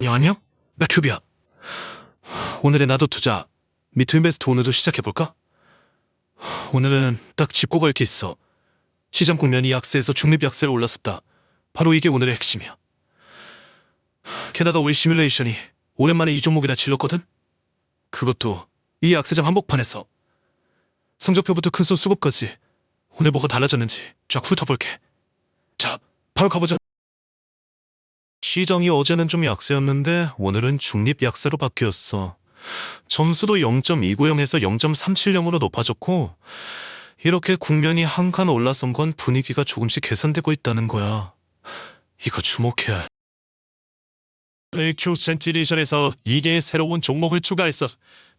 야, 안녕? 나 큐비야. 오늘의 나도 투자 미투인베스트 오늘도 시작해볼까? 오늘은 딱 짚고 갈 게 있어. 시장 국면이 약세에서 중립 약세로 올랐습니다. 바로 이게 오늘의 핵심이야. 게다가 우리 시뮬레이션이 오랜만에 이 종목이나 질렀거든? 그것도 이 약세장 한복판에서. 성적표부터 큰손 수급까지 오늘 뭐가 달라졌는지 쫙 훑어볼게. 자, 바로 가보자. 시장이 어제는 좀 약세였는데 오늘은 중립 약세로 바뀌었어. 점수도 0.290에서 0.370으로 높아졌고, 이렇게 국면이 한 칸 올라선 건 분위기가 조금씩 개선되고 있다는 거야. 이거 주목해야 해. AQ 센티리션에서 2개의 새로운 종목을 추가했어.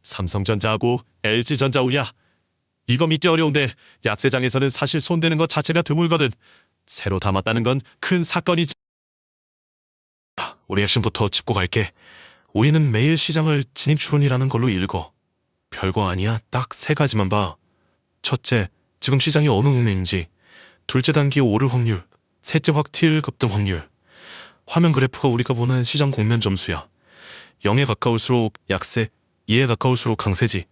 삼성전자하고 LG전자우야. 이거 믿기 어려운데 약세장에서는 사실 손대는 것 자체가 드물거든. 새로 담았다는 건 큰 사건이지. 우리 핵심부터 짚고 갈게. 우리는 매일 시장을 진입출원이라는 걸로 읽어. 별거 아니야. 딱 세 가지만 봐. 첫째, 지금 시장이 어느 국면인지. 둘째, 단기 오를 확률. 셋째, 확틸 급등 확률. 화면 그래프가 우리가 보는 시장 국면 점수야. 0에 가까울수록 약세, 2에 가까울수록 강세지.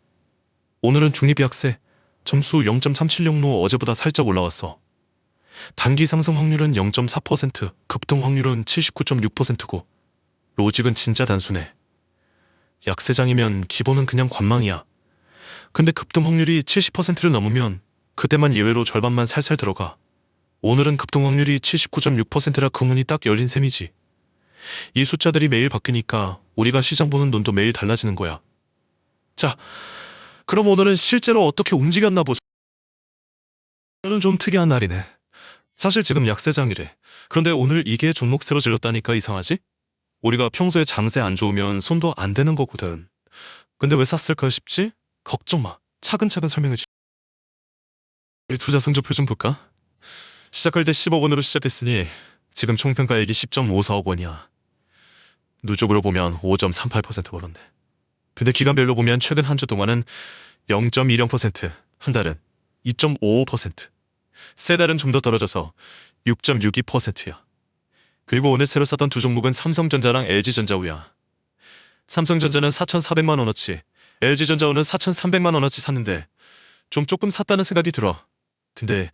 오늘은 중립 약세. 점수 0.370로 어제보다 살짝 올라왔어. 단기 상승 확률은 0.4%, 급등 확률은 79.6%고 로직은 진짜 단순해. 약세장이면 기본은 그냥 관망이야. 근데 급등 확률이 70%를 넘으면 그때만 예외로 절반만 살살 들어가. 오늘은 급등 확률이 79.6%라 그 문이 딱 열린 셈이지. 이 숫자들이 매일 바뀌니까 우리가 시장 보는 눈도 매일 달라지는 거야. 자, 그럼 오늘은 실제로 어떻게 움직였나 보자. 오늘은 좀 특이한 날이네. 사실 지금 약세장이래. 그런데 오늘 이게 종목 새로 질렀다니까 이상하지? 우리가 평소에 장세 안 좋으면 손도 안 대는 거거든. 근데 왜 샀을까 싶지? 걱정 마. 차근차근 설명해줄게. 우리 투자 성적표 좀 볼까? 시작할 때 10억 원으로 시작했으니 지금 총평가액이 10.54억 원이야. 누적으로 보면 5.38% 벌었네. 근데 기간별로 보면 최근 한 주 동안은 0.20%, 한 달은 2.55%, 세 달은 좀 더 떨어져서 6.62%야. 그리고 오늘 새로 샀던 두 종목은 삼성전자랑 LG전자우야. 삼성전자는 4,400만 원어치, LG전자우는 4,300만 원어치 샀는데 좀 조금 샀다는 생각이 들어. 근데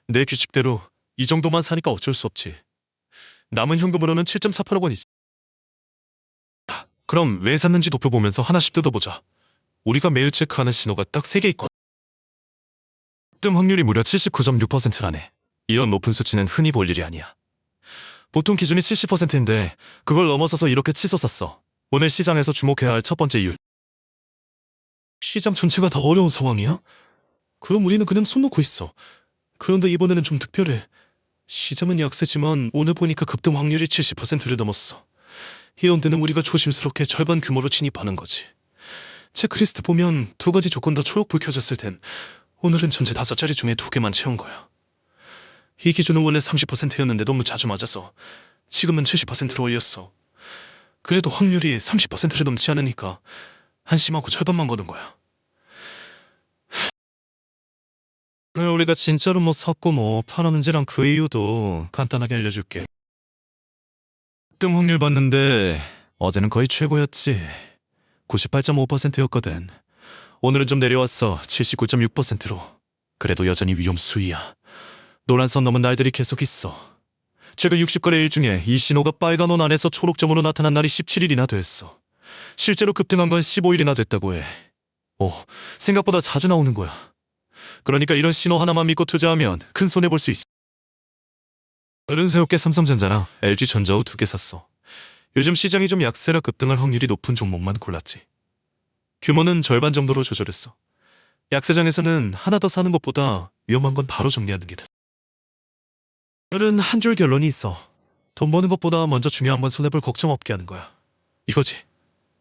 내 규칙대로 이 정도만 사니까 어쩔 수 없지. 남은 현금으로는 7.48억 원 있어. 그럼 왜 샀는지 도표 보면서 하나씩 뜯어보자. 우리가 매일 체크하는 신호가 딱 3개 있거든. 급등 확률이 무려 79.6%라네. 이런 높은 수치는 흔히 볼 일이 아니야. 보통 기준이 70%인데 그걸 넘어서서 이렇게 치솟았어. 오늘 시장에서 주목해야 할 첫 번째 이유. 시장 전체가 다 어려운 상황이야? 그럼 우리는 그냥 손 놓고 있어. 그런데 이번에는 좀 특별해. 시장은 약세지만 오늘 보니까 급등 확률이 70%를 넘었어. 이런 데는 우리가 조심스럽게 절반 규모로 진입하는 거지. 체크리스트 보면 두 가지 조건 다 초록불 켜졌을 땐 오늘은 전체 5자리 중에 2개만 채운 거야. 이 기준은 원래 30%였는데 너무 자주 맞아서 지금은 70%로 올렸어. 그래도 확률이 30%를 넘지 않으니까 한심하고 절반만 거둔 거야. 그래, 우리가 진짜로 뭐 샀고 뭐 팔았는지랑 그 이유도 간단하게 알려줄게. 급등 확률 봤는데 어제는 거의 최고였지. 98.5%였거든. 오늘은 좀 내려왔어. 79.6%로. 그래도 여전히 위험 수위야. 노란선 넘은 날들이 계속 있어. 최근 60거래일 중에 이 신호가 빨간 원 안에서 초록점으로 나타난 날이 17일이나 됐어. 실제로 급등한 건 15일이나 됐다고 해. 생각보다 자주 나오는 거야. 그러니까 이런 신호 하나만 믿고 투자하면 큰 손해 볼 수 있어. 어른 새롭게 삼성전자랑 LG전자우 2개 샀어. 요즘 시장이 좀 약세라 급등할 확률이 높은 종목만 골랐지. 규모는 절반 정도로 조절했어. 약세장에서는 하나 더 사는 것보다 위험한 건 바로 정리하는 게 돼. 오늘은 한 줄 결론이 있어. 돈 버는 것보다 먼저 중요한 건 손해볼 걱정 없게 하는 거야. 이거지.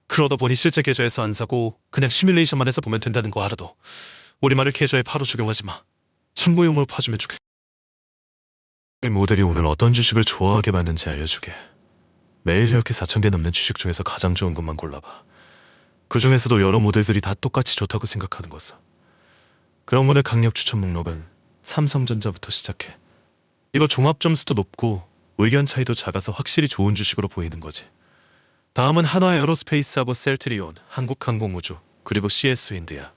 그러다 보니 실제 계좌에서 안 사고 그냥 시뮬레이션만 해서 보면 된다는 거 알아도 우리말을 계좌에 바로 적용하지 마. 참고용으로 봐주면 좋겠어. 모델이 오늘 어떤 주식을 좋아하게 만든지 알려주게. 매일 이렇게 4,000개 넘는 주식 중에서 가장 좋은 것만 골라봐. 그 중에서도 여러 모델들이 다 똑같이 좋다고 생각하는 것을. 그럼 오늘 강력 추천 목록은 삼성전자부터 시작해. 이거 종합 점수도 높고 의견 차이도 작아서 확실히 좋은 주식으로 보이는 거지. 다음은 한화에어로스페이스하고 셀트리온, 한국항공우주, 그리고 CS윈드야.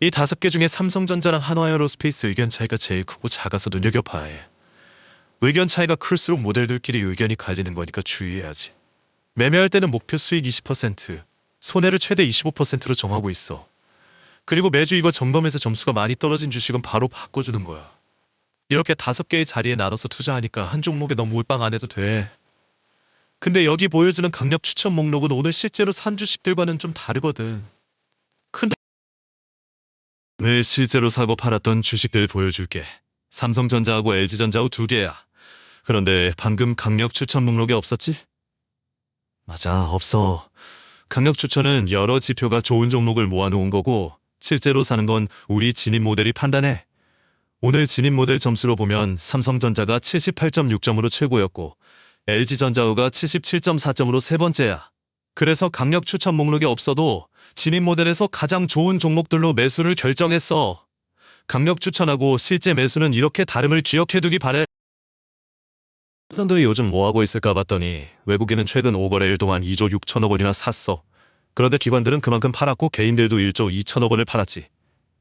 이 5개 중에 삼성전자랑 한화에어로스페이스 의견 차이가 제일 크고 작아서 눈여겨봐야 해. 의견 차이가 클수록 모델들끼리 의견이 갈리는 거니까 주의해야지. 매매할 때는 목표 수익 20%, 손해를 최대 25%로 정하고 있어. 그리고 매주 이거 점검해서 점수가 많이 떨어진 주식은 바로 바꿔주는 거야. 이렇게 5개의 자리에 나눠서 투자하니까 한 종목에 너무 몰빵 안 해도 돼. 근데 여기 보여주는 강력 추천 목록은 오늘 실제로 산 주식들과는 좀 다르거든. 늘 실제로 사고 팔았던 주식들 보여줄게. 삼성전자하고 LG전자하고 2개야. 그런데 방금 강력 추천 목록에 없었지? 맞아, 없어. 강력 추천은 여러 지표가 좋은 종목을 모아놓은 거고 실제로 사는 건 우리 진입 모델이 판단해. 오늘 진입 모델 점수로 보면 삼성전자가 78.6점으로 최고였고 LG전자우가 77.4점으로 세 번째야. 그래서 강력 추천 목록에 없어도 진입 모델에서 가장 좋은 종목들로 매수를 결정했어. 강력 추천하고 실제 매수는 이렇게 다름을 기억해두기 바래. 사람들이 요즘 뭐하고 있을까 봤더니 외국인은 최근 5거래일 동안 2조 6천억 원이나 샀어. 그런데 기관들은 그만큼 팔았고 개인들도 1조 2천억 원을 팔았지.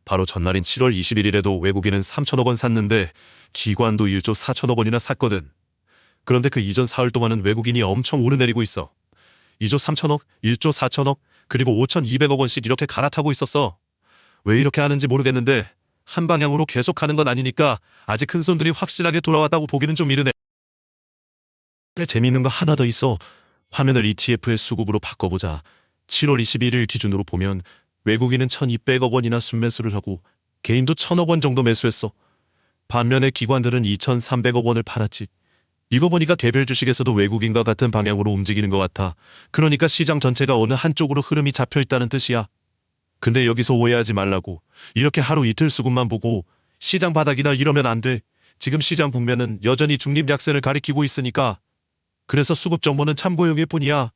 바로 전날인 7월 21일에도 외국인은 3천억 원 샀는데 기관도 1조 4천억 원이나 샀거든. 그런데 그 이전 사흘 동안은 외국인이 엄청 오르내리고 있어. 2조 3천억, 1조 4천억, 그리고 5,200억 원씩 이렇게 갈아타고 있었어. 왜 이렇게 하는지 모르겠는데 한 방향으로 계속 가는 건 아니니까 아직 큰 손들이 확실하게 돌아왔다고 보기는 좀 이르네. 재미있는 거 하나 더 있어. 화면을 ETF의 수급으로 바꿔보자. 7월 21일 기준으로 보면 외국인은 1,200억 원이나 순매수를 하고 개인도 1,000억 원 정도 매수했어. 반면에 기관들은 2,300억 원을 팔았지. 이거 보니까 개별 주식에서도 외국인과 같은 방향으로 움직이는 것 같아. 그러니까 시장 전체가 어느 한쪽으로 흐름이 잡혀 있다는 뜻이야. 근데 여기서 오해하지 말라고. 이렇게 하루 이틀 수급만 보고 시장 바닥이나 이러면 안 돼. 지금 시장 국면은 여전히 중립 약세를 가리키고 있으니까. 그래서 수급 정보는 참고용일 뿐이야.